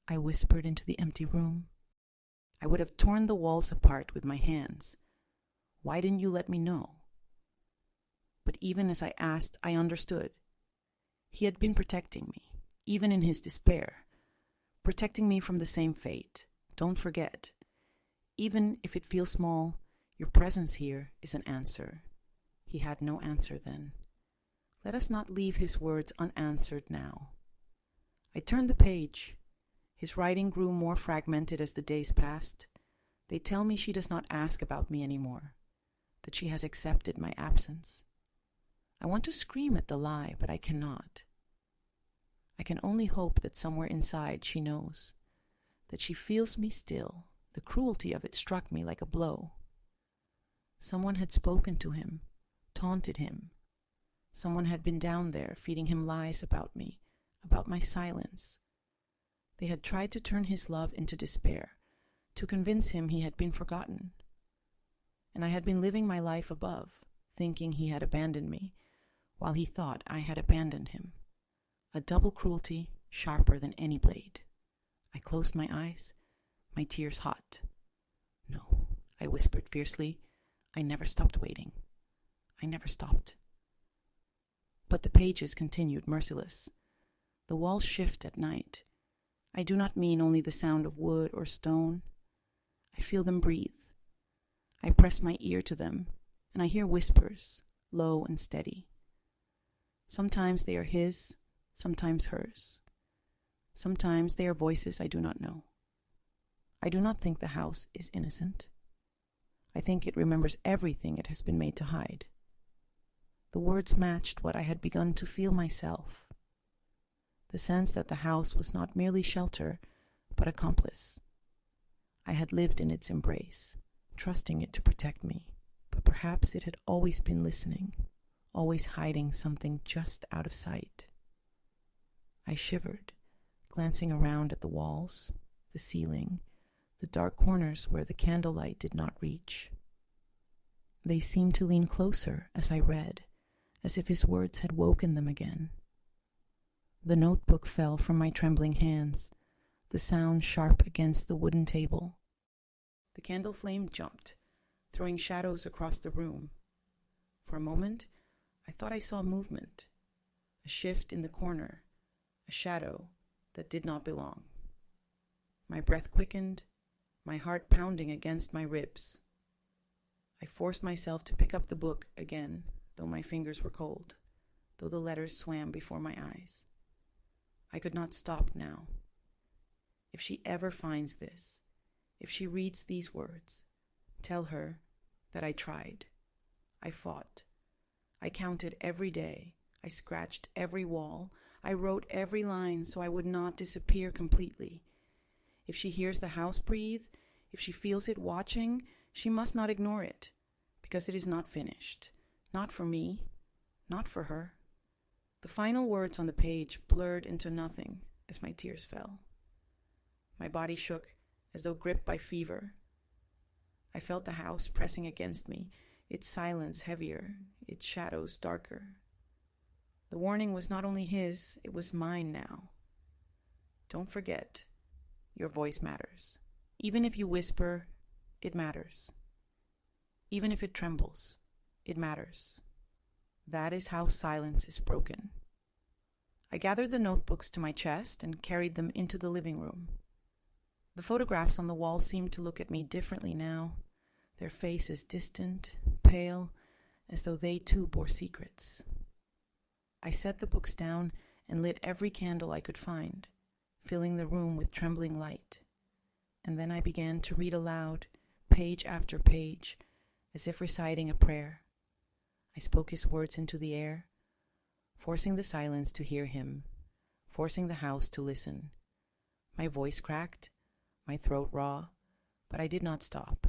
I whispered into the empty room. I would have torn the walls apart with my hands. Why didn't you let me know? But even as I asked, I understood. He had been protecting me, even in his despair, protecting me from the same fate. Don't forget, even if it feels small, your presence here is an answer. He had no answer then. Let us not leave his words unanswered now. I turned the page. His writing grew more fragmented as the days passed. They tell me she does not ask about me anymore, that she has accepted my absence. I want to scream at the lie, but I cannot. I can only hope that somewhere inside she knows, that she feels me still. The cruelty of it struck me like a blow. Someone had spoken to him, taunted him, Someone had been down there feeding him lies about me, about my silence. They had tried to turn his love into despair, to convince him he had been forgotten. And I had been living my life above, thinking he had abandoned me, while he thought I had abandoned him. A double cruelty sharper than any blade. I closed my eyes, my tears hot. No, I whispered fiercely. I never stopped waiting. I never stopped. But the pages continued merciless. The walls shift at night. I do not mean only the sound of wood or stone. I feel them breathe. I press my ear to them, and I hear whispers, low and steady. Sometimes they are his, sometimes hers. Sometimes they are voices I do not know. I do not think the house is innocent. I think it remembers everything it has been made to hide. The words matched what I had begun to feel myself. The sense that the house was not merely shelter, but accomplice. I had lived in its embrace, trusting it to protect me, but perhaps it had always been listening, always hiding something just out of sight. I shivered, glancing around at the walls, the ceiling, the dark corners where the candlelight did not reach. They seemed to lean closer as I read, as if his words had woken them again. The notebook fell from my trembling hands, the sound sharp against the wooden table. The candle flame jumped, throwing shadows across the room. For a moment, I thought I saw movement, a shift in the corner, a shadow that did not belong. My breath quickened, my heart pounding against my ribs. I forced myself to pick up the book again, though my fingers were cold, though the letters swam before my eyes. I could not stop now. If she ever finds this, if she reads these words, tell her that I tried. I fought. I counted every day. I scratched every wall. I wrote every line so I would not disappear completely. If she hears the house breathe, if she feels it watching, she must not ignore it, because it is not finished. Not for me, not for her. The final words on the page blurred into nothing as my tears fell. My body shook as though gripped by fever. I felt the house pressing against me, its silence heavier, its shadows darker. The warning was not only his, it was mine now. Don't forget, your voice matters. Even if you whisper, it matters. Even if it trembles, it matters. That is how silence is broken. I gathered the notebooks to my chest and carried them into the living room. The photographs on the wall seemed to look at me differently now, their faces distant, pale, as though they too bore secrets. I set the books down and lit every candle I could find, filling the room with trembling light. And then I began to read aloud, page after page, as if reciting a prayer. I spoke his words into the air, forcing the silence to hear him, forcing the house to listen. My voice cracked, my throat raw, but I did not stop.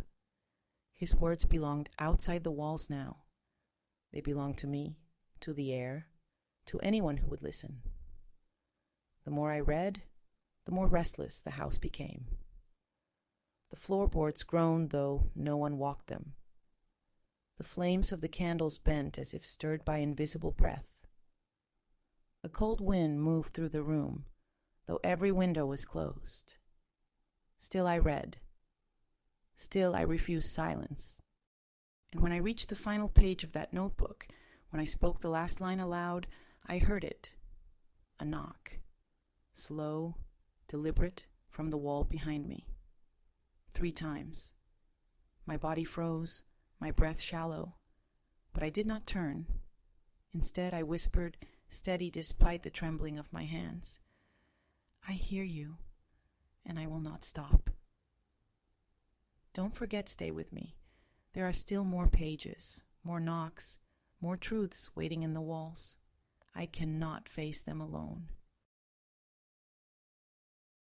His words belonged outside the walls now. They belonged to me, to the air, to anyone who would listen. The more I read, the more restless the house became. The floorboards groaned, though no one walked them. The flames of the candles bent as if stirred by invisible breath. A cold wind moved through the room, though every window was closed. Still I read. Still I refused silence. And when I reached the final page of that notebook, when I spoke the last line aloud, I heard it. A knock. Slow, deliberate, from the wall behind me. 3 times. My body froze, my breath shallow, but I did not turn. Instead, I whispered, steady despite the trembling of my hands, I hear you, and I will not stop. Don't forget, stay with me. There are still more pages, more knocks, more truths waiting in the walls. I cannot face them alone.